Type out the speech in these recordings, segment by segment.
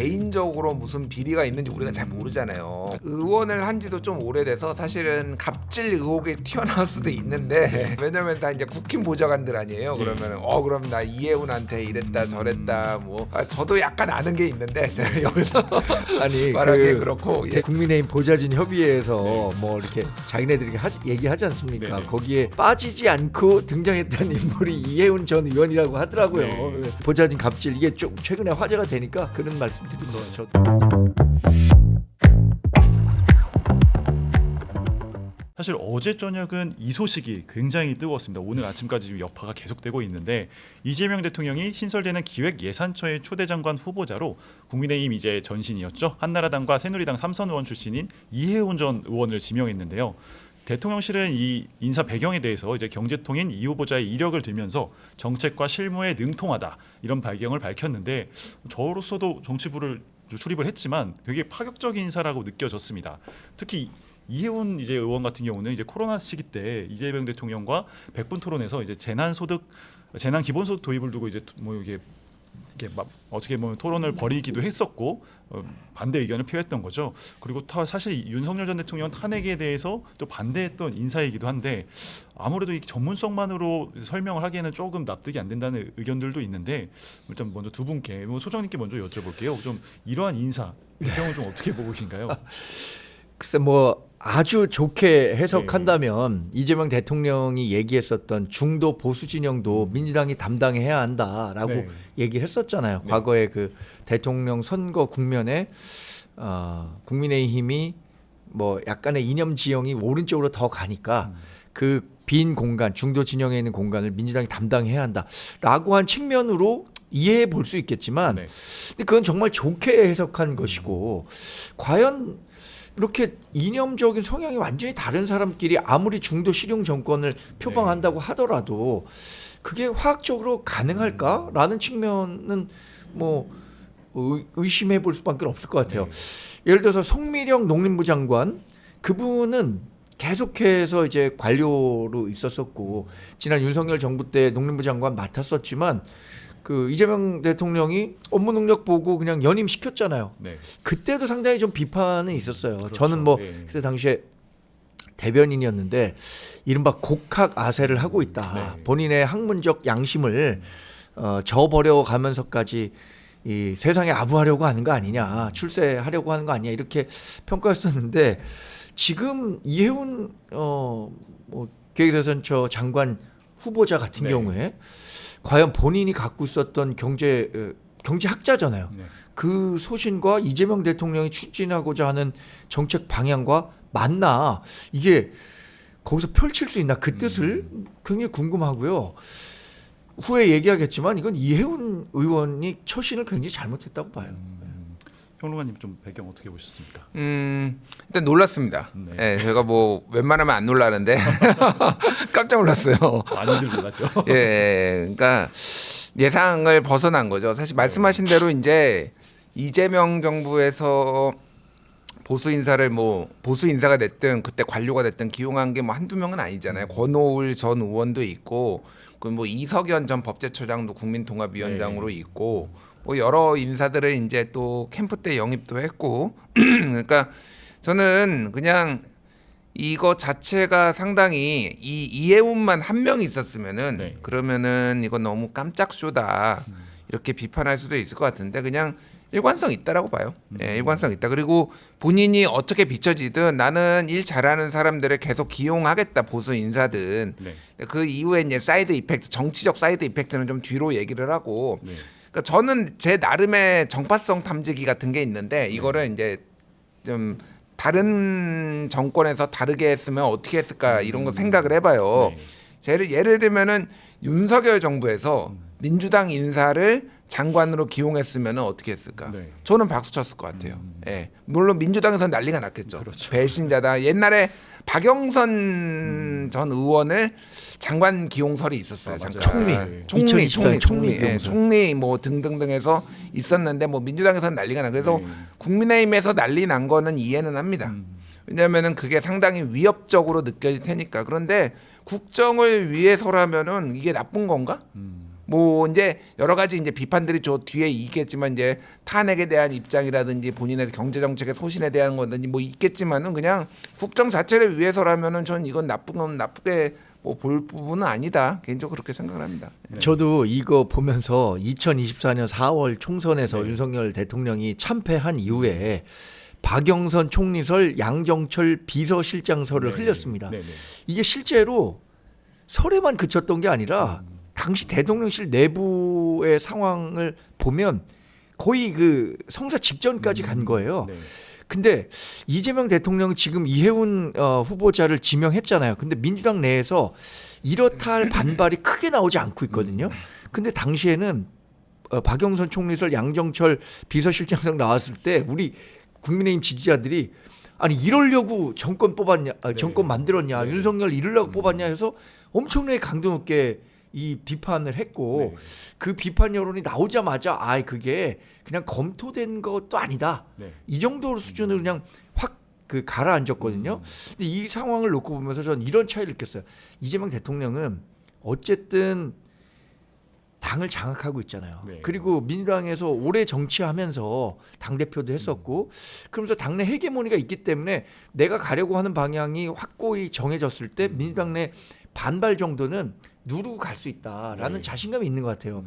개인적으로 무슨 비리가 있는지 우리가 잘 모르잖아요. 의원을 한 지도 좀 오래돼서 사실은 갑질 의혹이 튀어나올 수도 있는데 왜냐면 다 이제 국힘 보좌관들 아니에요. 그러면 그럼 나 이해훈한테 이랬다 저랬다 뭐 저도 약간 아는 게 있는데 제가 여기서 아니 말하기 그렇고 국민의힘 보좌진 협의회에서 뭐 이렇게 자기네들이 얘기하지 않습니까? 네네. 거기에 빠지지 않고 등장했던 인물이 이해훈 전 의원이라고 하더라고요. 네. 보좌진 갑질 이게 좀 최근에 화제가 되니까 그런 말씀드린 거죠. 사실 어제 저녁은 이 소식이 굉장히 뜨거웠습니다. 오늘 아침까지 지금 여파가 계속되고 있는데 이재명 대통령이 신설되는 기획예산처의 초대장관 후보자로 국민의힘 이제 전신이었죠. 한나라당과 새누리당 3선 의원 출신인 이해훈 전 의원을 지명했는데요. 대통령실은 이 인사 배경에 대해서 이제 경제통인 이 후보자의 이력을 들면서 정책과 실무에 능통하다 이런 발경을 밝혔는데 저로서도 정치부를 출입을 했지만 되게 파격적인 인사라고 느껴졌습니다. 특히 이해훈 이제 의원 같은 경우는 이제 코로나 시기 때 이재명 대통령과 100분 토론에서 이제 재난 기본소득 도입을 두고 이제 뭐 이게 막 어떻게 보면 토론을 벌이기도 했었고 반대 의견을 표했던 거죠. 그리고 사실 윤석열 전 대통령 탄핵에 대해서 또 반대했던 인사이기도 한데 아무래도 이 전문성만으로 설명을 하기에는 조금 납득이 안 된다는 의견들도 있는데 일단 먼저 두 분께 소장님께 먼저 여쭤볼게요. 좀 이러한 인사 배경을 좀 어떻게 보고 계신가요? 글쎄 뭐 아주 좋게 해석한다면 이재명 대통령이 얘기했었던 중도 보수 진영도 민주당이 담당해야 한다라고 얘기를 했었잖아요. 과거에 그 대통령 선거 국면에 국민의힘이 뭐 약간의 이념 지형이 오른쪽으로 더 가니까 그 빈 공간, 중도 진영에 있는 공간을 민주당이 담당해야 한다라고 한 측면으로 이해해 볼 수 있겠지만 근데 그건 정말 좋게 해석한 것이고 과연 이렇게 이념적인 성향이 완전히 다른 사람끼리 아무리 중도 실용 정권을 표방한다고 하더라도 그게 화학적으로 가능할까라는 측면은 뭐 의심해 볼 수밖에 없을 것 같아요. 예를 들어서 송미령 농림부 장관 그분은 계속해서 이제 관료로 있었었고 지난 윤석열 정부 때 농림부 장관 맡았었지만 그 이재명 대통령이 업무 능력 보고 그냥 연임 시켰잖아요. 그때도 상당히 좀 비판은 있었어요. 그렇죠. 저는 뭐 그때 당시에 대변인이었는데 이른바 곡학 아세를 하고 있다. 본인의 학문적 양심을 저버려 가면서까지 이 세상에 아부하려고 하는 거 아니냐, 출세하려고 하는 거 아니냐 이렇게 평가했었는데 지금 이해훈 뭐 기획재정처 장관 후보자 같은 경우에 과연 본인이 갖고 있었던 경제학자잖아요. 그 소신과 이재명 대통령이 추진하고자 하는 정책 방향과 맞나? 이게 거기서 펼칠 수 있나? 그 뜻을 굉장히 궁금하고요. 후에 얘기하겠지만 이건 이해훈 의원이 처신을 굉장히 잘못했다고 봐요. 평론가님 좀 배경 어떻게 보셨습니까? 일단 놀랐습니다. 제가 뭐 웬만하면 안 놀라는데 깜짝 놀랐어요. 많이들 놀랐죠. 그러니까 예상을 벗어난 거죠. 사실 말씀하신 대로 이제 이재명 정부에서 보수 인사가 됐든 그때 관료가 됐든 기용한 게 뭐 한두 명은 아니잖아요. 권오울 전 의원도 있고 그 뭐 이석연 전 법제처장도 국민통합위원장으로 있고 뭐 여러 인사들을 이제 또 캠프 때 영입도 했고 그러니까 저는 그냥 이거 자체가 상당히 이해훈만 한 명 있었으면은 그러면은 이건 너무 깜짝 쇼다 이렇게 비판할 수도 있을 것 같은데 그냥 일관성 있다라고 봐요. 일관성 있다. 그리고 본인이 어떻게 비춰지든 나는 일 잘하는 사람들을 계속 기용하겠다 보수 인사든 그 이후에 이제 사이드 이펙트 정치적 사이드 이펙트는 좀 뒤로 얘기를 하고 그러니까 저는 제 나름의 정파성 탐지기 같은 게 있는데 이거를 이제 좀 다른 정권에서 다르게 했으면 어떻게 했을까 이런 거 생각을 해봐요. 예를 들면은 윤석열 정부에서 민주당 인사를 장관으로 기용했으면 어떻게 했을까? 저는 박수 쳤을 것 같아요. 물론 민주당에서는 난리가 났겠죠. 배신자다. 옛날에 박영선 전 의원을 장관 기용설이 있었어요. 총리 뭐 등등등해서 있었는데 뭐 민주당에서는 난리가 나. 그래서 국민의힘에서 난리 난 거는 이해는 합니다. 왜냐하면은 그게 상당히 위협적으로 느껴질 테니까. 그런데 국정을 위해서라면은 이게 나쁜 건가? 뭐 이제 여러 가지 이제 비판들이 저 뒤에 있겠지만 이제 탄핵에 대한 입장이라든지 본인의 경제 정책의 소신에 대한 거든지 뭐 있겠지만은 그냥 국정 자체를 위해서라면은 전 이건 나쁜 건 나쁘게 뭐 볼 부분은 아니다. 개인적으로 그렇게 생각을 합니다. 저도 이거 보면서 2024년 4월 총선에서 네. 윤석열 대통령이 참패한 이후에 박영선 총리설, 양정철 비서실장설을 네. 흘렸습니다. 네, 네. 이게 실제로 설에만 그쳤던 게 아니라 당시 대통령실 내부의 상황을 보면 거의 그 성사 직전까지 간 거예요. 네. 근데 이재명 대통령이 지금 이해운 후보자를 지명했잖아요. 근데 민주당 내에서 이렇다 할 반발이 크게 나오지 않고 있거든요. 근데 당시에는 박영선 총리설, 양정철 비서실장설 나왔을 때 우리 국민의힘 지지자들이 아니 이러려고 정권 뽑았냐, 정권 만들었냐, 네. 윤석열 이러려고 뽑았냐 해서 엄청나게 강도 높게 이 비판을 했고 네. 그 비판 여론이 나오자마자 그게 그냥 검토된 것도 아니다. 네. 이 정도 수준으로 그냥 확 그 가라앉았거든요. 근데 이 상황을 놓고 보면서 저는 이런 차이를 느꼈어요. 이재명 대통령은 어쨌든 당을 장악하고 있잖아요. 네. 그리고 민주당에서 오래 정치하면서 당대표도 했었고 그러면서 당내 헤게모니가 있기 때문에 내가 가려고 하는 방향이 확고히 정해졌을 때 민주당 내 반발 정도는 누르고 갈 수 있다라는 네. 자신감이 있는 것 같아요.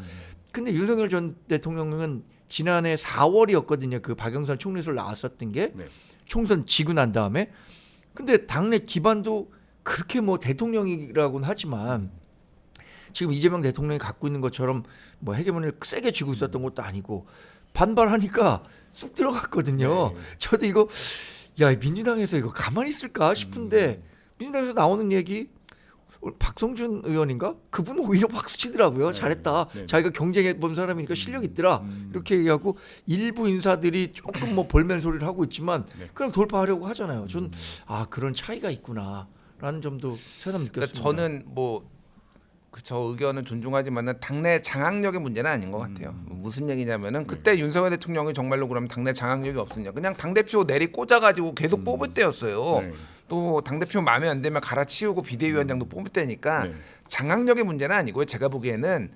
근데 윤석열 전 대통령은 지난해 4월이었거든요. 그 박영선 총리설 나왔었던 게 네. 총선 지고 난 다음에. 근데 당내 기반도 그렇게 뭐 대통령이라고는 하지만 지금 이재명 대통령이 갖고 있는 것처럼 뭐 헤게모니를 세게 쥐고 있었던 것도 아니고 반발하니까 쑥 들어갔거든요. 네. 저도 이거 민주당에서 이거 가만히 있을까 싶은데 민주당에서 나오는 얘기 박성준 의원인가? 그분은 오히려 박수 치더라고요. 네. 잘했다. 네. 자기가 경쟁해 본 사람이니까 실력 있더라. 이렇게 얘기하고 일부 인사들이 조금 뭐 볼멘 소리를 하고 있지만 네. 그냥 돌파하려고 하잖아요. 저는 그런 차이가 있구나라는 점도 새삼 느꼈습니다. 그러니까 저는 뭐 저 의견은 존중하지만은 당내 장악력의 문제는 아닌 것 같아요. 무슨 얘기냐면은 그때 윤석열 대통령이 정말로 그러면 당내 장악력이 없었냐? 그냥 당 대표 내리 꽂아가지고 계속 뽑을 때였어요. 네. 또 당 대표 마음에 안 들면 갈아치우고 비대위원장도 뽑을 때니까 네. 장악력의 문제는 아니고요. 제가 보기에는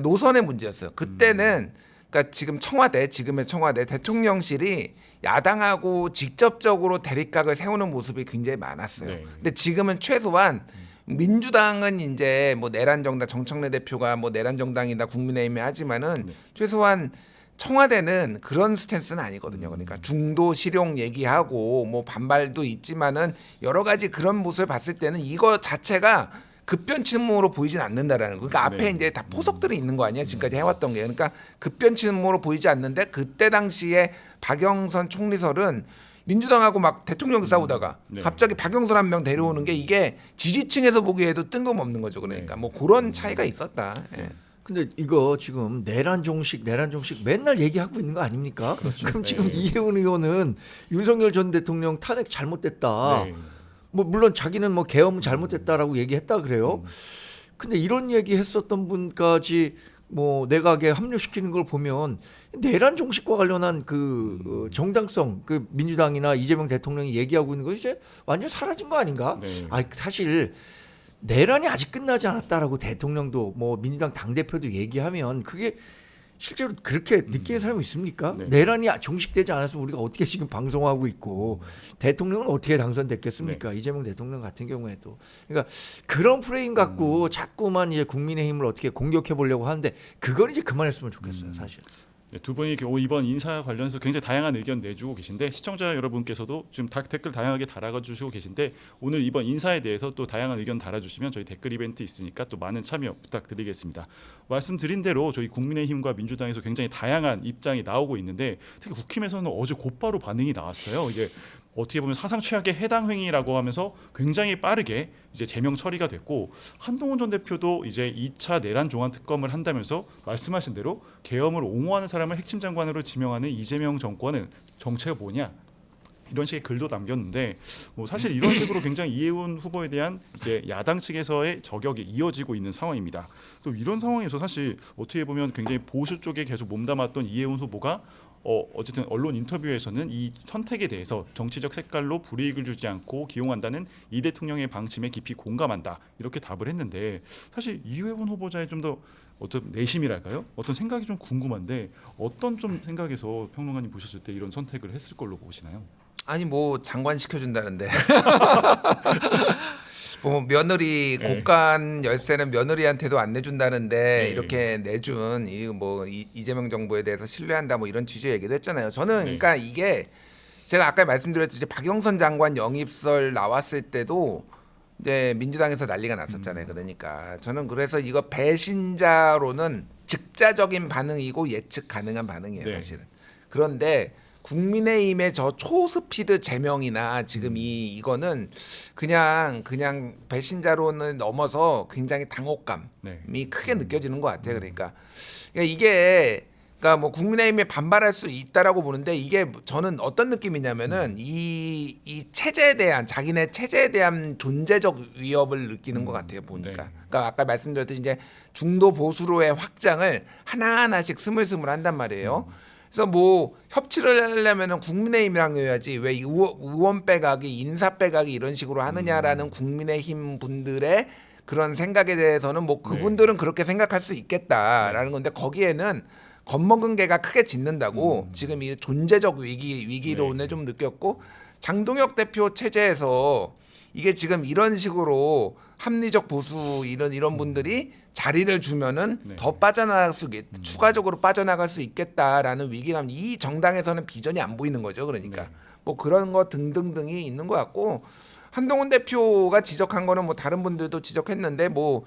노선의 문제였어요. 그때는 그러니까 지금 지금의 청와대 대통령실이 야당하고 직접적으로 대립각을 세우는 모습이 굉장히 많았어요. 네. 근데 지금은 최소한 민주당은 이제 뭐 내란 정당 정청래 대표가 뭐 내란 정당이다 국민의힘에 하지만은 최소한 청와대는 그런 스탠스는 아니거든요. 그러니까 중도 실용 얘기하고 뭐 반발도 있지만은 여러 가지 그런 모습을 봤을 때는 이거 자체가 급변침으로 보이진 않는다라는 거. 그러니까 앞에 네. 이제 다 포석들이 있는 거 아니야 지금까지 해왔던 게. 그러니까 급변침으로 보이지 않는데 그때 당시에 박영선 총리설은 민주당하고 막 대통령 싸우다가 네. 갑자기 박영선 한 명 데려오는 게 이게 지지층에서 보기에도 뜬금없는 거죠. 그러니까 네. 뭐 그런 차이가 있었다. 예. 근데 이거 지금 내란 종식 맨날 얘기하고 있는 거 아닙니까? 그럼 지금 네. 이해운 의원은 윤석열 전 대통령 탄핵 잘못됐다. 네. 뭐 물론 자기는 뭐 계엄은 잘못됐다라고 얘기했다 그래요. 근데 이런 얘기했었던 분까지 뭐 내각에 합류시키는 걸 보면 내란 종식과 관련한 그 정당성, 그 민주당이나 이재명 대통령이 얘기하고 있는 거 이제 완전 사라진 거 아닌가? 네. 사실 내란이 아직 끝나지 않았다라고 대통령도 뭐 민주당 당 대표도 얘기하면 그게 실제로 그렇게 느끼는 사람이 있습니까? 네. 내란이 종식되지 않았으면 우리가 어떻게 지금 방송하고 있고 대통령은 어떻게 당선됐겠습니까? 이재명 대통령 같은 경우에도. 그러니까 그런 프레임 갖고 자꾸만 이제 국민의힘을 어떻게 공격해 보려고 하는데 그건 이제 그만했으면 좋겠어요, 사실. 네, 두 분이 이번 인사 관련해서 굉장히 다양한 의견 내주고 계신데 시청자 여러분께서도 지금 댓글 다양하게 달아가 주시고 계신데 오늘 이번 인사에 대해서 또 다양한 의견 달아주시면 저희 댓글 이벤트 있으니까 또 많은 참여 부탁드리겠습니다. 말씀드린 대로 저희 국민의힘과 민주당에서 굉장히 다양한 입장이 나오고 있는데 특히 국힘에서는 어제 곧바로 반응이 나왔어요. 이게 어떻게 보면 사상 최악의 해당 행위라고 하면서 굉장히 빠르게 이제 제명 처리가 됐고 한동훈 전 대표도 이제 2차 내란 종한 특검을 한다면서 말씀하신 대로 계엄을 옹호하는 사람을 핵심 장관으로 지명하는 이재명 정권은 정체가 뭐냐 이런 식의 글도 남겼는데 뭐 사실 이런 식으로 굉장히 이해운 후보에 대한 이제 야당 측에서의 저격이 이어지고 있는 상황입니다. 또 이런 상황에서 사실 어떻게 보면 굉장히 보수 쪽에 계속 몸담았던 이해운 후보가 어쨌든 언론 인터뷰에서는 이 선택에 대해서 정치적 색깔로 불이익을 주지 않고 기용한다는 이 대통령의 방침에 깊이 공감한다 이렇게 답을 했는데 사실 이회훈 후보자의 좀 더 어떤 내심이랄까요? 어떤 생각이 좀 궁금한데 어떤 좀 생각에서 평론가님 보셨을 때 이런 선택을 했을 걸로 보시나요? 아니 뭐 장관 시켜준다는데 뭐 며느리 네. 곡간 열쇠는 며느리한테도 안 내준다는데 네. 이렇게 내준 이재명 정부에 대해서 신뢰한다 뭐 이런 취지의 얘기도 했잖아요. 저는 네. 그러니까 이게 제가 아까 말씀드렸듯이 박영선 장관 영입설 나왔을 때도 이제 민주당에서 난리가 났었잖아요. 그러니까 저는 그래서 이거 배신자로는 즉자적인 반응이고 예측 가능한 반응이에요, 네. 사실은. 그런데 국민의힘의 저 초스피드 제명이나 지금 이거는 그냥 배신자로는 넘어서 굉장히 당혹감이 네. 크게 느껴지는 것 같아요. 그러니까 이게 그러니까 뭐 국민의힘에 반발할 수 있다라고 보는데 이게 저는 어떤 느낌이냐면은 이 체제에 대한 자기네 체제에 대한 존재적 위협을 느끼는 것 같아요 보니까. 네. 그러니까 아까 말씀드렸듯이 이제 중도 보수로의 확장을 하나하나씩 스물스물 한단 말이에요. 그래서 뭐 협치를 하려면은 국민의힘이랑 해야지 왜 의원 빼가기, 인사 빼가기 이런 식으로 하느냐라는 국민의힘 분들의 그런 생각에 대해서는 뭐 그분들은 그렇게 생각할 수 있겠다라는 건데 거기에는 겁먹은 개가 크게 짖는다고 지금 이 존재적 위기론을 좀 느꼈고 장동혁 대표 체제에서 이게 지금 이런 식으로 합리적 보수 이런 분들이 자리를 주면은 더 빠져나갈 수 추가적으로 빠져나갈 수 있겠다라는 위기감 이 정당에서는 비전이 안 보이는 거죠. 그러니까 뭐 그런 거 등등등이 있는 것 같고 한동훈 대표가 지적한 거는 뭐 다른 분들도 지적했는데 뭐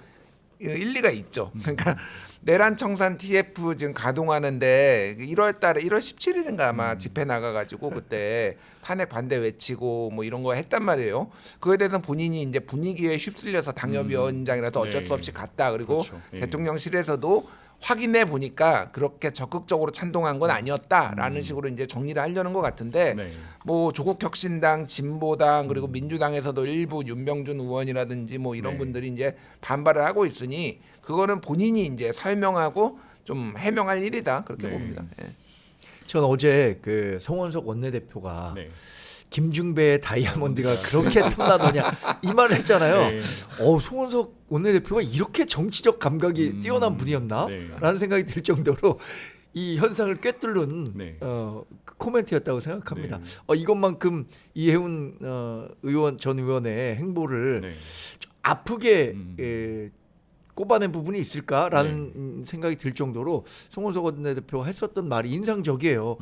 일리가 있죠. 그러니까 내란 청산 TF 지금 가동하는데 1월 17일인가 아마 집회 나가가지고 그때 탄핵 반대 외치고 뭐 이런 거 했단 말이에요. 그거에 대해서 본인이 이제 분위기에 휩쓸려서 당협위원장이라서 어쩔 수 없이 갔다. 그리고 그렇죠. 예. 대통령실에서도 확인해 보니까 그렇게 적극적으로 찬동한 건 아니었다라는 식으로 이제 정리를 하려는 것 같은데 네. 뭐 조국혁신당, 진보당 그리고 민주당에서도 일부 윤병준 의원이라든지 뭐 이런 네. 분들이 이제 반발을 하고 있으니 그거는 본인이 이제 설명하고 좀 해명할 일이다 그렇게 네. 봅니다. 예. 전 어제 그 송원석 원내대표가 네. 김중배의 다이아몬드가 그렇게 탐나더냐 이 말을 했잖아요. 네. 송원석 원내대표가 이렇게 정치적 감각이 뛰어난 분이었나? 네. 라는 생각이 들 정도로 이 현상을 꿰뚫는 네. 그 코멘트였다고 생각합니다. 네. 이것만큼 이해훈 전 의원의 행보를 네. 좀 아프게 꼽아낸 부분이 있을까라는 네. 생각이 들 정도로 송원석 원내대표가 했었던 말이 인상적이에요.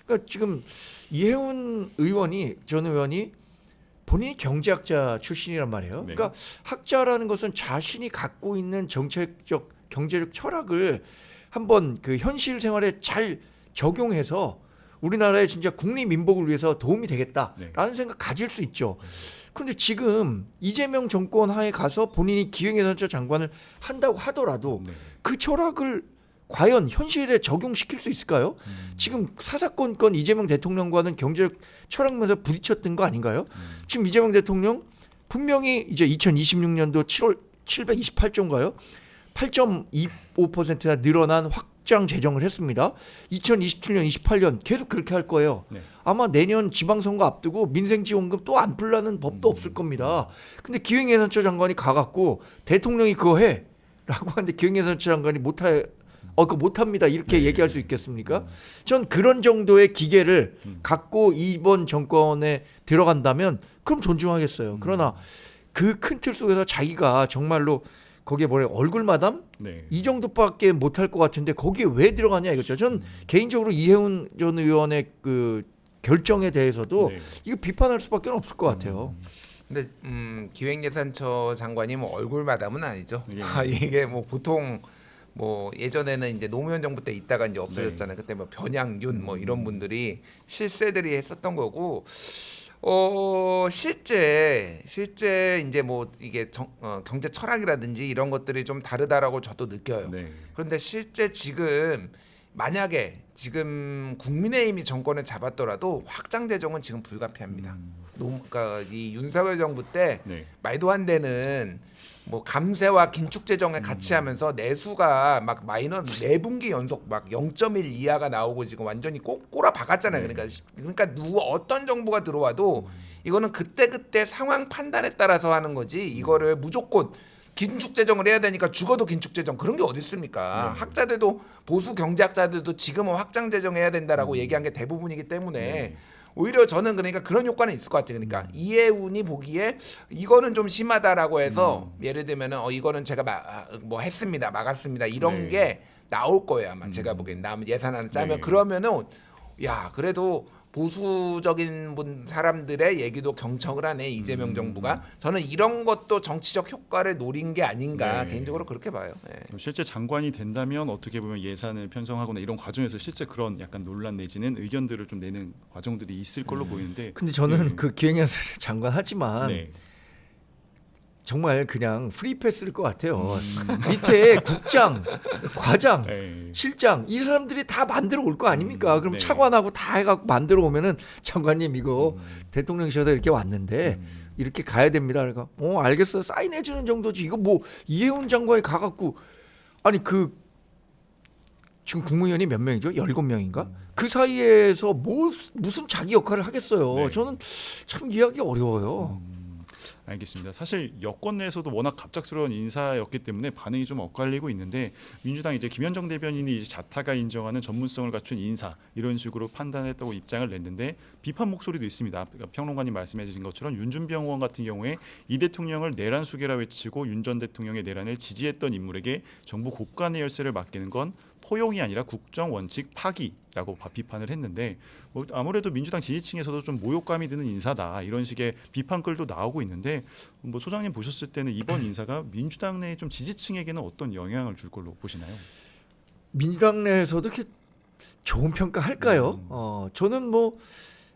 그러니까 지금 이해훈 전 의원이 본인이 경제학자 출신이란 말이에요. 네. 그러니까 학자라는 것은 자신이 갖고 있는 정책적 경제적 철학을 한번 그 현실 생활에 잘 적용해서 우리나라의 진짜 국리민복을 위해서 도움이 되겠다라는 생각 가질 수 있죠. 그런데 지금 이재명 정권 하에 가서 본인이 기획예산처 장관을 한다고 하더라도 그 철학을 과연 현실에 적용시킬 수 있을까요? 지금 사사건건 이재명 대통령과는 경제적 철학면에서 부딪혔던 거 아닌가요? 지금 이재명 대통령 분명히 이제 2026년도 7월 728조인가요? 8.25%나 늘어난 확장 재정을 했습니다. 2027년, 28년 계속 그렇게 할 거예요. 네. 아마 내년 지방선거 앞두고 민생지원금 또 안 풀라는 법도 없을 겁니다. 근데 기획예산처 장관이 가갖고 대통령이 그거 해 라고 하는데 기획예산처 장관이 그거 못합니다 이렇게 얘기할 수 있겠습니까? 전 그런 정도의 기계를 갖고 이번 정권에 들어간다면 그럼 존중하겠어요. 그러나 그 큰 틀 속에서 자기가 정말로 거기에 얼굴 마담? 네. 이 정도밖에 못할 것 같은데 거기에 왜 들어가냐 이거죠. 전 개인적으로 이해훈 전 의원의 그 결정에 대해서도 네. 이거 비판할 수밖에 없을 것 같아요. 근데 기획예산처 장관이 뭐 얼굴 마담은 아니죠. 예. 이게 뭐 보통 뭐 예전에는 이제 노무현 정부 때 있다가 이제 없어졌잖아요. 그때 뭐 변양균 뭐 이런 분들이 실세들이 했었던 거고. 실제 이제 뭐 이게 경제 철학이라든지 이런 것들이 좀 다르다라고 저도 느껴요. 네. 그런데 실제 지금 만약에 지금 국민의힘이 정권을 잡았더라도 확장 재정은 지금 불가피합니다. 그러니까 이 윤석열 정부 때 네. 말도 안 되는 뭐 감세와 긴축 재정을 같이 하면서 내수가 막 마이너 4분기 연속 막 0.1 이하가 나오고 지금 완전히 꼬라 박았잖아요. 그러니까 누구 어떤 정부가 들어와도 이거는 그때 상황 판단에 따라서 하는 거지. 이거를 무조건 긴축 재정을 해야 되니까 죽어도 긴축 재정 그런 게 어디 있습니까? 학자들도 보수 경제학자들도 지금은 확장 재정해야 된다라고 얘기한 게 대부분이기 때문에 오히려 저는 그러니까 그런 효과는 있을 것 같아요. 그러니까 이해운이 보기에 이거는 좀 심하다라고 해서 예를 들면은 이거는 제가 뭐 했습니다, 막았습니다 이런 게 나올 거예요 아마 제가 보기엔 다음 예산안을 짜면 그러면은 야 그래도 보수적인 사람들의 얘기도 경청을 하네 이재명 정부가 저는 이런 것도 정치적 효과를 노린 게 아닌가 개인적으로 그렇게 봐요. 실제 장관이 된다면 어떻게 보면 예산을 편성하거나 이런 과정에서 실제 그런 약간 논란 내지는 의견들을 좀 내는 과정들이 있을 걸로 보이는데 근데 저는 그 기획예산 장관 하지만 네. 정말 그냥 프리패스일 것 같아요. 밑에 국장, 과장, 네. 실장 이 사람들이 다 만들어 올 거 아닙니까? 그럼 네. 차관하고 다 해갖고 만들어 오면은 장관님 이거 대통령실에서 이렇게 왔는데 이렇게 가야 됩니다. 그러니까 알겠어 사인해 주는 정도지. 이거 뭐 이해운 장관이 가갖고 아니 그 지금 국무위원이 몇 명이죠? 17명인가? 그 사이에서 무슨 자기 역할을 하겠어요. 네. 저는 참 이해하기 어려워요. 알겠습니다. 사실 여권 내에서도 워낙 갑작스러운 인사였기 때문에 반응이 좀 엇갈리고 있는데 민주당 이제 김현정 대변인이 이제 자타가 인정하는 전문성을 갖춘 인사 이런 식으로 판단했다고 입장을 냈는데 비판 목소리도 있습니다. 평론가님 말씀해주신 것처럼 윤준병 의원 같은 경우에 이 대통령을 내란 수계라 외치고 윤 전 대통령의 내란을 지지했던 인물에게 정부 고관의 열쇠를 맡기는 건 포용이 아니라 국정 원칙 파기라고 비판을 했는데 뭐 아무래도 민주당 지지층에서도 좀 모욕감이 드는 인사다 이런 식의 비판글도 나오고 있는데 뭐 소장님 보셨을 때는 이번 인사가 민주당 내 좀 지지층에게는 어떤 영향을 줄 걸로 보시나요? 민주당 내에서도 이렇게 좋은 평가 할까요? 저는 뭐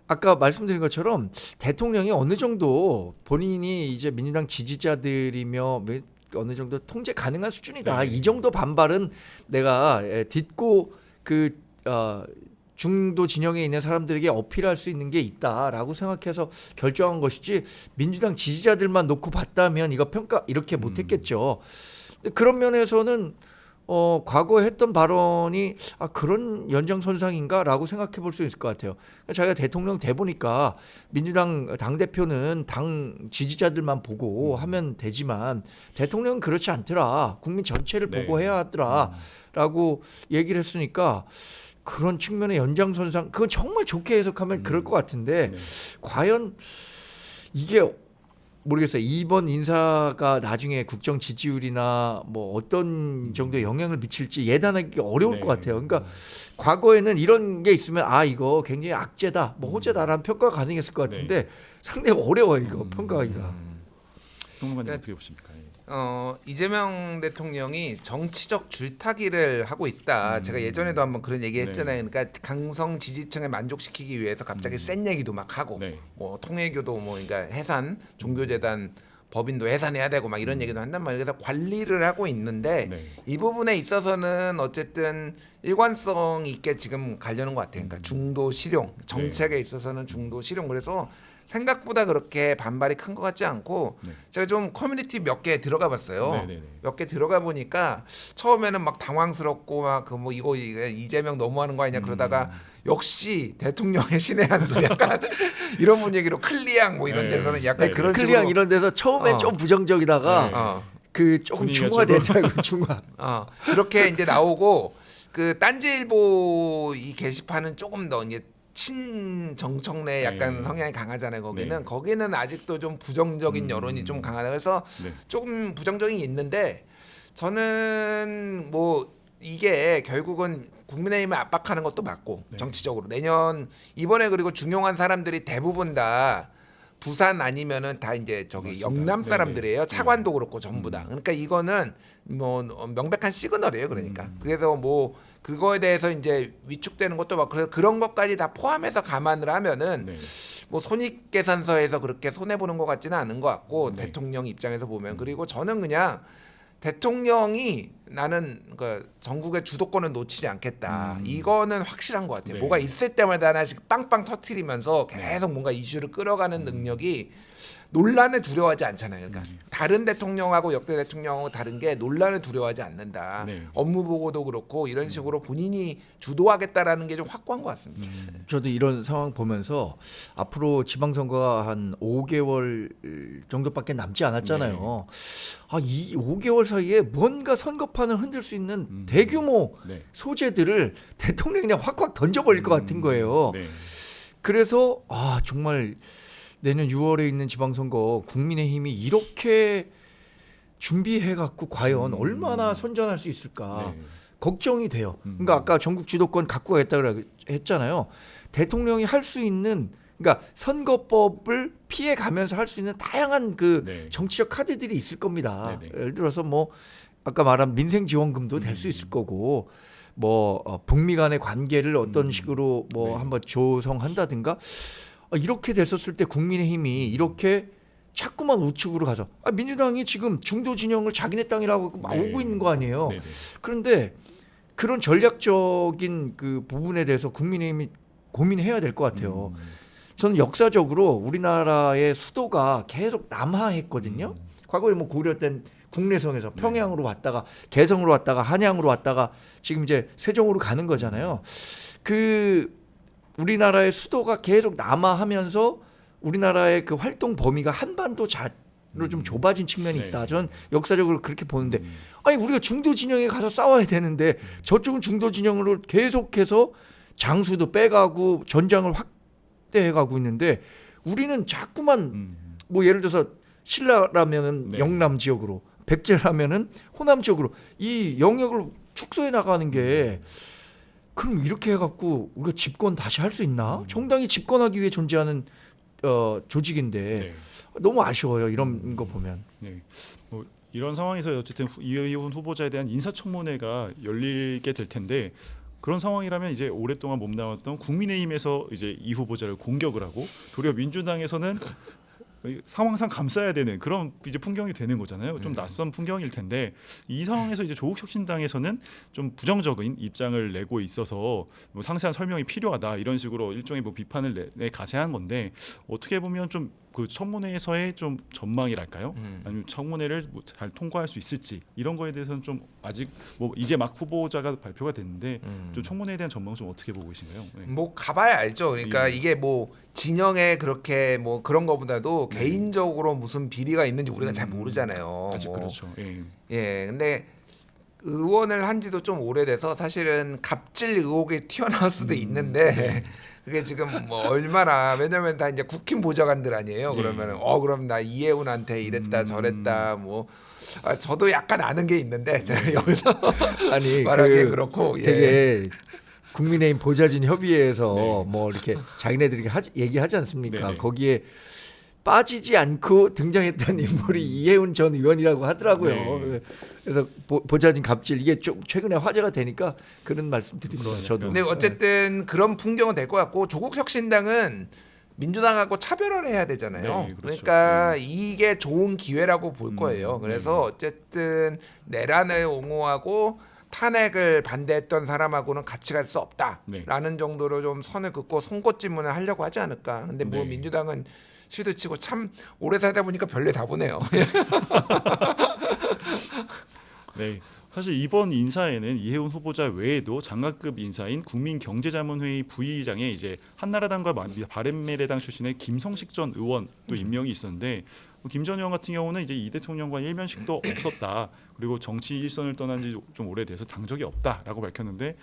아까 말씀드린 것처럼 대통령이 어느 정도 본인이 이제 민주당 지지자들이며 어느 정도 통제 가능한 수준이다. 네. 이 정도 반발은 내가 딛고 그 중도 진영에 있는 사람들에게 어필할 수 있는 게 있다라고 생각해서 결정한 것이지 민주당 지지자들만 놓고 봤다면 이거 평가 이렇게 못했겠죠. 근데 그런 면에서는 과거에 했던 발언이 그런 연장선상인가라고 생각해 볼 수 있을 것 같아요. 그러니까 자기가 대통령 돼 보니까 민주당 당대표는 당 지지자들만 보고 하면 되지만 대통령은 그렇지 않더라. 국민 전체를 네. 보고 해야 하더라라고 얘기를 했으니까 그런 측면의 연장선상 그건 정말 좋게 해석하면 그럴 것 같은데 네. 과연 이게 모르겠어요. 이번 인사가 나중에 국정 지지율이나 뭐 어떤 정도의 영향을 미칠지 예단하기 어려울 네. 것 같아요. 그러니까 과거에는 이런 게 있으면 이거 굉장히 악재다, 뭐 호재다라는 평가가 가능했을 것 같은데 상당히 어려워요 이거 평가하기가. 평론가님 어떻게 보십니까? 이재명 대통령이 정치적 줄타기를 하고 있다. 제가 예전에도 한번 그런 얘기 했잖아요. 그러니까 강성 지지층을 만족시키기 위해서 갑자기 센 얘기도 막 하고 네. 뭐 통일교도 뭐 그러니까 해산, 종교재단 법인도 해산해야 되고 막 이런 얘기도 한단 말이에요. 그래서 관리를 하고 있는데 네. 이 부분에 있어서는 어쨌든 일관성 있게 지금 가려는 것 같아요. 그러니까 중도 실용 정책에 있어서는 중도 실용 그래서 생각보다 그렇게 반발이 큰 것 같지 않고 제가 좀 커뮤니티 몇 개 들어가 봤어요. 몇 개 들어가 보니까 처음에는 막 당황스럽고 막 그 뭐 이거 이재명 너무하는 거 아니냐 그러다가 역시 대통령의 신의 한수 약간 이런 분위기로 클리앙 뭐 이런 데서는 약간 그런 식으로 클리앙 이런 데서 처음엔 좀 부정적이다가 그 조금 분위기가 중화되더라고요. 중화. 그렇게 이제 나오고 그 딴지일보 이 게시판은 조금 더 이제 친정청래 약간 성향이 강하잖아요. 거기는 아직도 좀 부정적인 여론이 좀 강하다. 그래서 조금 부정적인 게 있는데 저는 뭐 이게 결국은 국민의힘을 압박하는 것도 맞고 정치적으로 내년 이번에 그리고 중용한 사람들이 대부분 다 부산 아니면은 다 이제 저기 영남 사람들이에요. 차관도 그렇고 전부 다. 그러니까 이거는 뭐 명백한 시그널이에요. 그러니까 그래서 뭐 그거에 대해서 이제 위축되는 것도 막 그래서 그런 것까지 다 포함해서 감안을 하면은 뭐 손익계산서에서 그렇게 손해 보는 것 같지는 않은 것 같고 대통령 입장에서 보면 그리고 저는 그냥 대통령이 나는 그 전국의 주도권을 놓치지 않겠다. 이거는 확실한 것 같아요. 뭐가 있을 때마다 하나씩 빵빵 터트리면서 계속 뭔가 이슈를 끌어가는 능력이 논란을 두려워하지 않잖아요. 그러니까 다른 대통령하고 역대 대통령하고 다른 게 논란을 두려워하지 않는다. 네. 업무 보고도 그렇고 이런 식으로 본인이 주도하겠다라는 게 좀 확고한 것 같습니다. 저도 이런 상황 보면서 앞으로 지방선거가 한 5개월 정도밖에 남지 않았잖아요. 이 5개월 사이에 뭔가 선거판을 흔들 수 있는 대규모 네. 소재들을 대통령이 그냥 확확 던져버릴 것 같은 거예요. 네. 그래서 정말 내년 6월에 있는 지방선거 국민의힘이 이렇게 준비해갖고 과연 얼마나 선전할 수 있을까 네. 걱정이 돼요. 그러니까 아까 전국 주도권 갖고 가겠다고 했잖아요. 대통령이 할 수 있는 그러니까 선거법을 피해가면서 할 수 있는 다양한 그 네. 정치적 카드들이 있을 겁니다. 네, 네. 예를 들어서 뭐 아까 말한 민생 지원금도 될 수 있을 거고 뭐 북미 간의 관계를 어떤 식으로 뭐 네. 한번 조성한다든가 이렇게 됐었을 때 국민의힘이 이렇게 자꾸만 우측으로 가서 민주당이 지금 중도 진영을 자기네 땅이라고 막 네. 오고 있는 거 아니에요. 네. 네. 그런데 그런 전략적인 그 부분에 대해서 국민의힘이 고민해야 될 것 같아요. 저는 역사적으로 우리나라의 수도가 계속 남하했거든요. 과거에 뭐 고려 땐 국내성에서 평양으로 왔다가 개성으로 왔다가 한양으로 왔다가 지금 이제 세종으로 가는 거잖아요. 그 우리나라의 수도가 계속 남하하면서 우리나라의 그 활동 범위가 한반도 자로 좀 좁아진 측면이 네. 있다. 저는 역사적으로 그렇게 보는데 아니 우리가 중도 진영에 가서 싸워야 되는데 저쪽은 중도 진영으로 계속해서 장수도 빼가고 전장을 확대해가고 있는데 우리는 자꾸만 뭐 예를 들어서 신라라면은 네. 영남 지역으로 백제라면은 호남 지역으로 이 영역을 축소해 나가는 게 그럼 이렇게 해갖고 우리가 집권 다시 할 수 있나? 정당이 집권하기 위해 존재하는 조직인데 네. 너무 아쉬워요. 이런 거 보면. 네. 뭐 이런 상황에서 어쨌든 이혜훈 후보자에 대한 인사청문회가 열리게 될 텐데 그런 상황이라면 이제 오랫동안 몸담았던 국민의힘에서 이제 이 후보자를 공격을 하고 도리어 민주당에서는 상황상 감싸야 되는 그런 이제 풍경이 되는 거잖아요. 좀 낯선 풍경일 텐데 이 상황에서 이제 조국혁신당에서는 좀 부정적인 입장을 내고 있어서 뭐 상세한 설명이 필요하다 이런 식으로 일종의 뭐 비판을 가세한 건데 어떻게 보면 좀 그 청문회에서의 좀 전망이랄까요? 아니면 청문회를 뭐 잘 통과할 수 있을지 이런 거에 대해서는 좀 아직 뭐 이제 막 후보자가 발표가 됐는데 좀 청문회에 대한 전망 좀 어떻게 보고 계신가요? 네. 뭐 가봐야 알죠. 그러니까 예. 이게 뭐 진영에 그렇게 뭐 그런 거보다도 개인적으로 무슨 비리가 있는지 우리가 잘 모르잖아요. 아직 뭐. 그렇죠. 예. 예, 근데 의원을 한지도 좀 오래돼서 사실은 갑질 의혹이 튀어나올 수도 있는데 그게 지금 뭐 얼마나 왜냐면 다 이제 국힘 보좌관들 아니에요. 그러면은 그럼 나 이혜훈한테 이랬다 저랬다 뭐 저도 약간 아는 게 있는데 제가 여기서 아니 말하기 그렇고 예. 되게 국민의힘 보좌진 협의회에서 네. 뭐 이렇게 자기네들이 얘기하지 않습니까? 네. 거기에 빠지지 않고 등장했던 인물이 이혜훈 전 의원이라고 하더라고요. 네. 그래서 보좌진 갑질 이게 좀 최근에 화제가 되니까 그런 말씀드립니다. 저도. 근데 어쨌든 그런 풍경은 될 것 같고 조국혁신당은 민주당하고 차별화를 해야 되잖아요. 네, 그렇죠. 그러니까 이게 좋은 기회라고 볼 거예요. 그래서 어쨌든 내란을 옹호하고 탄핵을 반대했던 사람하고는 같이 갈 수 없다라는 정도로 좀 선을 긋고 송곳지문을 하려고 하지 않을까. 근데 뭐 네. 민주당은 시도 치고 참 오래 살다 보니까 별일 다 보네요. 네. 사실 이번 인사에는 이혜훈 후보자 외에도 장관급 인사인 국민경제자문회의 부의장에 이제 한나라당과 바른미래당 출신의 김성식 전 의원도 임명이 있었는데 김 전 의원 같은 경우는 이제 이 대통령과 일면식도 없었다. 그리고 정치 일선을 떠난 지 좀 오래돼서 당적이 없다라고 밝혔는데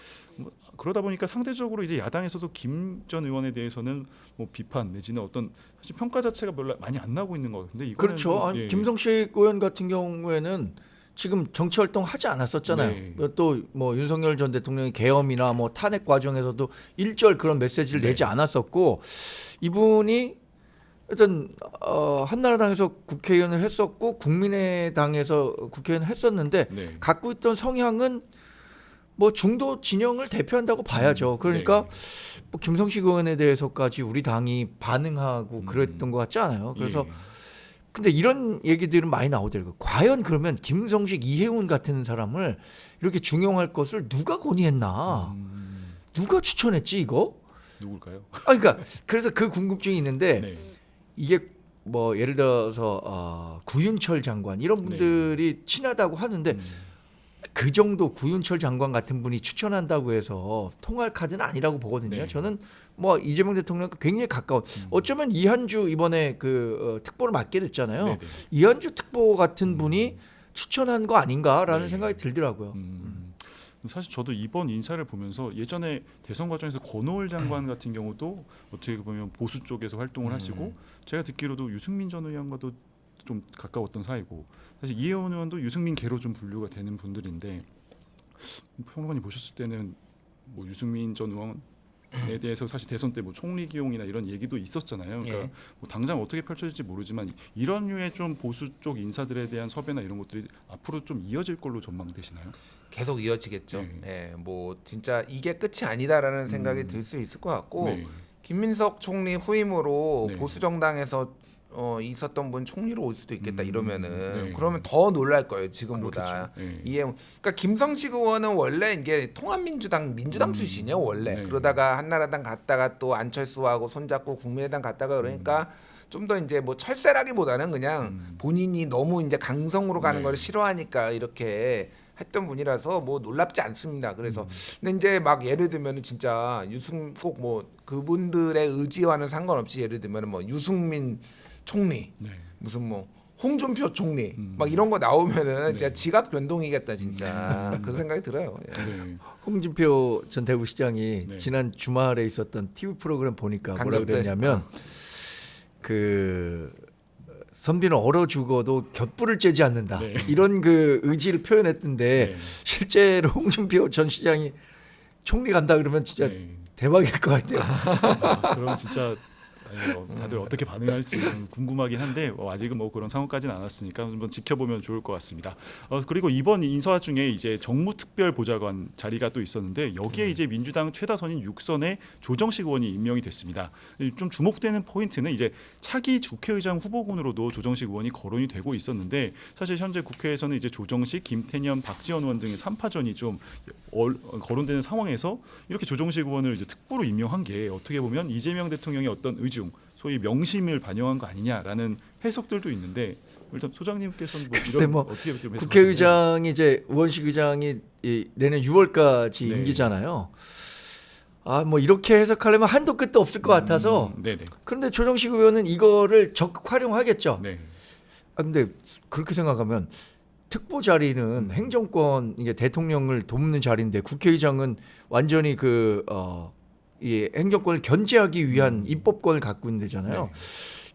그러다 보니까 상대적으로 이제 야당에서도 김 전 의원에 대해서는 뭐 비판 내지는 어떤 사실 평가 자체가 별로 많이 안 나오고 있는 것 같은데 이거는 그렇죠. 좀, 아니, 예. 김성식 의원 같은 경우에는 지금 정치 활동 하지 않았었잖아요. 네. 또 뭐 윤석열 전 대통령의 계엄이나 뭐 탄핵 과정에서도 일절 그런 메시지를 네. 내지 않았었고 이분이 하여튼 한나라당에서 국회의원을 했었고 국민의당에서 국회의원을 했었는데 네. 갖고 있던 성향은 뭐 중도 진영을 대표한다고 봐야죠. 그러니까 네. 뭐 김성식 의원에 대해서까지 우리 당이 반응하고 그랬던 것 같지 않아요. 그래서 예. 근데 이런 얘기들은 많이 나오더라고요. 과연 그러면 김성식, 이혜훈 같은 사람을 이렇게 중용할 것을 누가 건의했나? 누가 추천했지 이거? 누굴까요? 그러니까 그래서 그 궁금증이 있는데 네. 이게 뭐 예를 들어서 구윤철 장관 이런 분들이 친하다고 하는데 그 정도 구윤철 장관 같은 분이 추천한다고 해서 통할 카드는 아니라고 보거든요. 네. 저는 뭐 이재명 대통령과 굉장히 가까운 어쩌면 이한주 이번에 그 특보를 맡게 됐잖아요. 네네. 이한주 특보 같은 분이 추천한 거 아닌가라는 네. 생각이 들더라고요. 사실 저도 이번 인사를 보면서 예전에 대선 과정에서 권오을 장관 같은 경우도 어떻게 보면 보수 쪽에서 활동을 하시고 제가 듣기로도 유승민 전 의원과도 좀 가까웠던 사이고 사실 이혜원 의원도 유승민계로 좀 분류가 되는 분들인데 평론가님 보셨을 때는 뭐 유승민 전 의원에 대해서 사실 대선 때 뭐 총리 기용이나 이런 얘기도 있었잖아요. 그러니까 예. 뭐 당장 어떻게 펼쳐질지 모르지만 이런 류의 좀 보수 쪽 인사들에 대한 섭외나 이런 것들이 앞으로 좀 이어질 걸로 전망되시나요? 계속 이어지겠죠. 네. 예, 뭐 진짜 이게 끝이 아니다라는 생각이 들 수 있을 것 같고 네. 김민석 총리 후임으로 네. 보수 정당에서 있었던 분 총리로 올 수도 있겠다 이러면은 네. 그러면 더 놀랄 거예요 지금보다. 그렇죠. 네. 그러니까 김성식 의원은 원래 이게 민주당 출신이에요 원래. 네. 그러다가 한나라당 갔다가 또 안철수하고 손잡고 국민의당 갔다가 그러니까 좀 더 이제 뭐 철새라기보다는 그냥 본인이 너무 이제 강성으로 가는 네. 걸 싫어하니까 이렇게 했던 분이라서 뭐 놀랍지 않습니다. 그래서 근데 이제 막 예를 들면은 진짜 꼭 뭐 그분들의 의지와는 상관없이 예를 들면은 뭐 유승민 총리 네. 무슨 뭐 홍준표 총리 막 이런 거 나오면은 네. 진짜 지갑 변동이겠다 진짜 그 생각이 들어요. 예. 네. 홍준표 전 대구시장이 네. 지난 주말에 있었던 TV 프로그램 보니까 뭐라 강경들. 그랬냐면 그 선비는 얼어 죽어도 곁불을 쬐지 않는다 네. 이런 그 의지를 표현했던데 네. 실제로 홍준표 전 시장이 총리 간다 그러면 진짜 네. 대박일 것 같아요. 그럼 진짜 다들 어떻게 반응할지 좀 궁금하긴 한데 아직은 뭐 그런 상황까지는 않았으니까 한번 지켜보면 좋을 것 같습니다. 그리고 이번 인사 중에 이제 정무특별보좌관 자리가 또 있었는데 여기에 이제 민주당 최다선인 6선의 조정식 의원이 임명이 됐습니다. 좀 주목되는 포인트는 이제 차기 국회의장 후보군으로도 조정식 의원이 거론이 되고 있었는데 사실 현재 국회에서는 이제 조정식, 김태년, 박지원 의원 등의 3파전이 좀 거론되는 상황에서 이렇게 조정식 의원을 이제 특보로 임명한 게 어떻게 보면 이재명 대통령의 어떤 의중, 소위 명심을 반영한 거 아니냐라는 해석들도 있는데 일단 소장님께서는 뭐 글쎄 이런 뭐 어떻게 좀 해석하시나요? 국회의장이 이제 우원식 의장이 내년 6월까지 네. 임기잖아요. 아 뭐 이렇게 해석하려면 한도 끝도 없을 것 같아서 네네. 그런데 조정식 의원은 이거를 적극 활용하겠죠. 네. 아 근데 그렇게 생각하면 특보 자리는 행정권 이게 대통령을 돕는 자리인데 국회의장은 완전히 이 행정권을 견제하기 위한 입법권을 갖고 있는 데잖아요. 네.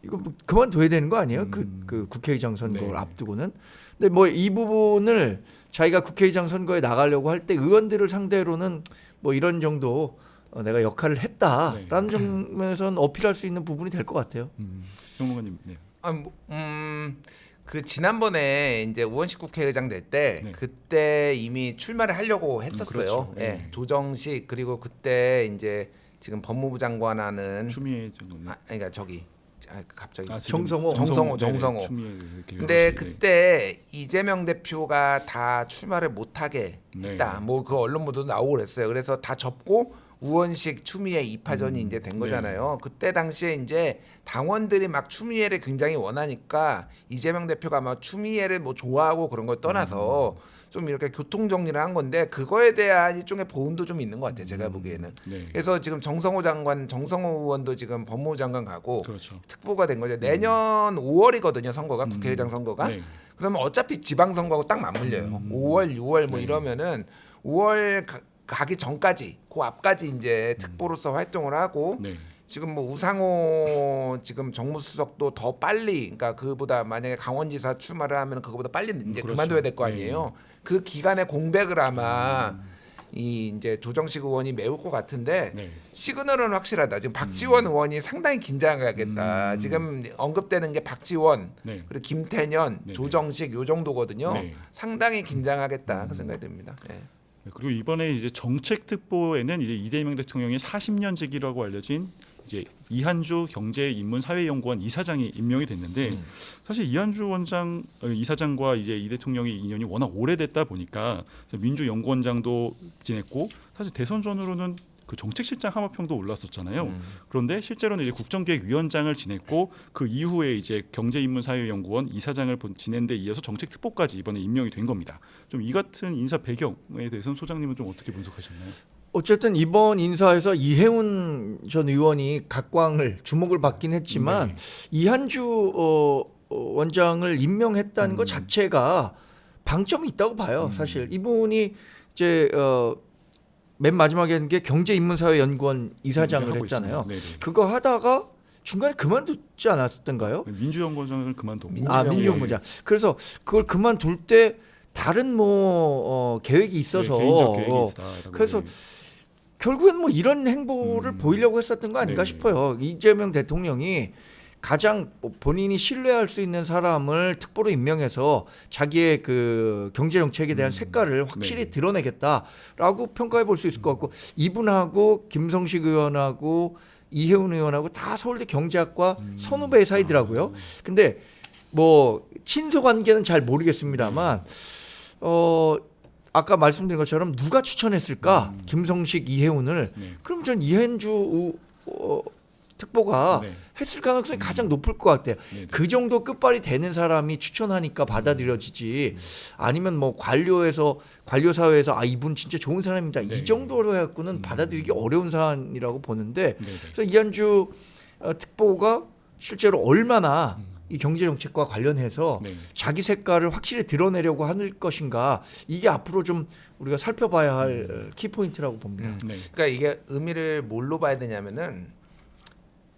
이거 뭐 그만둬야 되는 거 아니에요? 그 국회의장 선거를 네. 앞두고는. 근데 뭐 이 부분을 자기가 국회의장 선거에 나가려고 할 때 의원들을 상대로는 뭐 이런 정도 내가 역할을 했다라는 점에서는 어필할 수 있는 부분이 될 것 같아요. 정무관님. 네. 그 지난번에 이제 우원식 국회의장 될 때 네. 그때 이미 출마를 하려고 했었어요. 그렇죠. 예. 네. 조정식 그리고 그때 이제 지금 법무부 장관하는 추미애 전 그러니까 저기 갑자기 지금 정성호. 정성호. 네네, 추미애 이렇게 근데 여럿이, 네. 그때 이재명 대표가 다 출마를 못하게 네. 했다. 뭐 그 언론 보도도 나오고 그랬어요. 그래서 다 접고 우원식 추미애 2파전이 이제 된 거잖아요. 그때 당시에 이제 당원들이 막 추미애를 굉장히 원하니까 이재명 대표가 막 추미애를 뭐 좋아하고 그런 걸 떠나서 좀 이렇게 교통 정리를 한 건데 그거에 대한 일종의 보훈도 좀 있는 것 같아요. 제가 보기에는. 네. 그래서 지금 정성호 의원도 지금 법무부 장관 가고 그렇죠. 특보가 된 거죠. 내년 5월이거든요. 선거가 국회의장 선거가. 네. 그러면 어차피 지방선거하고 딱 맞물려요. 5월, 6월 뭐 이러면은 5월 가기 전까지 그 앞까지 이제 특보로서 활동을 하고 네. 지금 뭐 우상호 지금 정무수석도 더 빨리 그러니까 그보다 만약에 강원지사 출마를 하면 그거보다 빨리 이제 그렇죠. 그만둬야 될 거 아니에요. 그 기간의 공백을 아마 이 이제 조정식 의원이 메울 것 같은데 네. 시그널은 확실하다. 지금 박지원 의원이 상당히 긴장하겠다. 지금 언급되는 게 박지원 네. 그리고 김태년, 네. 조정식 요 정도거든요. 네. 상당히 긴장하겠다 그 생각이 듭니다. 네. 네, 그리고 이번에 이제 정책 특보에는 이제 이재명 대통령의 40년직이라고 알려진 이제 이한주 경제인문사회연구원 이사장이 임명이 됐는데 사실 이한주 이사장과 이제 이 대통령의 인연이 워낙 오래됐다 보니까 민주연구원장도 지냈고 사실 대선 전으로는 그 정책실장 하마평도 올랐었잖아요. 그런데 실제로는 이제 국정기획위원장을 지냈고 그 이후에 이제 경제인문사회연구원 이사장을 지낸 데 이어서 정책특보까지 이번에 임명이 된 겁니다. 좀 이 같은 인사 배경에 대해서는 소장님은 좀 어떻게 분석하셨나요? 어쨌든 이번 인사에서 이해운 전 의원이 각광을 주목을 받긴 했지만 네. 이한주 원장을 임명했다는 것 자체가 방점이 있다고 봐요. 사실 이분이 이제 맨 마지막에 한 게 경제인문사회연구원 이사장을 하고 했잖아요. 있습니다. 네네. 그거 하다가 중간에 그만두지 않았던가요? 민주연구원장을 그만두고 민주연구원장. 그래서 그걸 그만둘 때 다른 계획이 있어서 개인적 계획이 있다라고. 그래서 결국엔 뭐 이런 행보를 보이려고 했었던 거 아닌가 네. 싶어요. 이재명 대통령이 가장 본인이 신뢰할 수 있는 사람을 특보로 임명해서 자기의 그 경제 정책에 대한 색깔을 확실히 네. 드러내겠다라고 평가해 볼 수 있을 것 같고 이분하고 김성식 의원하고 이해운 의원하고 다 서울대 경제학과 선후배 사이더라고요. 근데 뭐 친서 관계는 잘 모르겠습니다만 아까 말씀드린 것처럼 누가 추천했을까? 김성식, 이해운을. 네. 그럼 전 이현주 특보가 네. 했을 가능성이 가장 높을 것 같아요. 네. 그 정도 끝발이 되는 사람이 추천하니까 받아들여지지. 아니면 뭐 관료 사회에서 아 이분 진짜 좋은 사람입니다. 네. 이 정도로 해갖고는 받아들이기 어려운 사안이라고 보는데. 네. 그래서 이한주 특보가 실제로 얼마나 이 경제 정책과 관련해서 네. 자기 색깔을 확실히 드러내려고 할 것인가 이게 앞으로 좀 우리가 살펴봐야 할 키포인트라고 봅니다. 네. 그러니까 이게 의미를 뭘로 봐야 되냐면은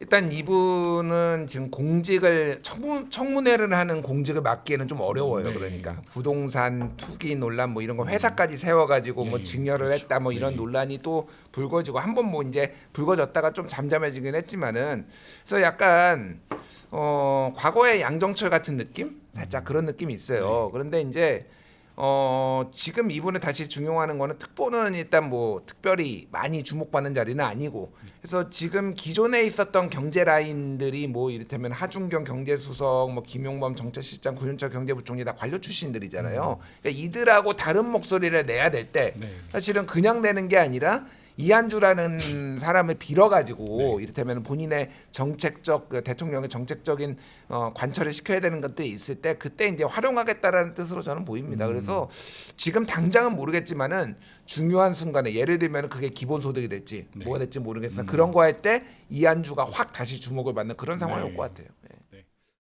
일단 이분은 지금 공직을 청문회를 하는 공직을 맡기에는 좀 어려워요. 네. 그러니까 부동산 투기 논란 뭐 이런 거 회사까지 세워가지고 뭐 네. 증여를 그렇죠. 했다 뭐 이런 네. 논란이 또 불거지고 한 번 뭐 이제 불거졌다가 좀 잠잠해지긴 했지만은 그래서 약간 과거의 양정철 같은 느낌? 살짝 그런 느낌이 있어요. 그런데 이제 지금 이분을 다시 중용하는 거는 특보는 일단 뭐 특별히 많이 주목받는 자리는 아니고 그래서 지금 기존에 있었던 경제 라인들이 뭐 이를테면 하준경 경제수석, 뭐 김용범 정책실장, 구윤철 경제부총리 다 관료 출신들이잖아요. 그러니까 이들하고 다른 목소리를 내야 될 때 네. 사실은 그냥 내는 게 아니라 이한주라는 사람을 빌어가지고 이를테면 본인의 정책적 대통령의 정책적인 관철을 시켜야 되는 것들이 있을 때 그때 이제 활용하겠다라는 뜻으로 저는 보입니다. 그래서 지금 당장은 모르겠지만은 중요한 순간에 예를 들면 그게 기본소득이 될지 뭐가 될지 모르겠어요. 그런 거 할 때 이한주가 확 다시 주목을 받는 그런 상황이 올 것 같아요. 네.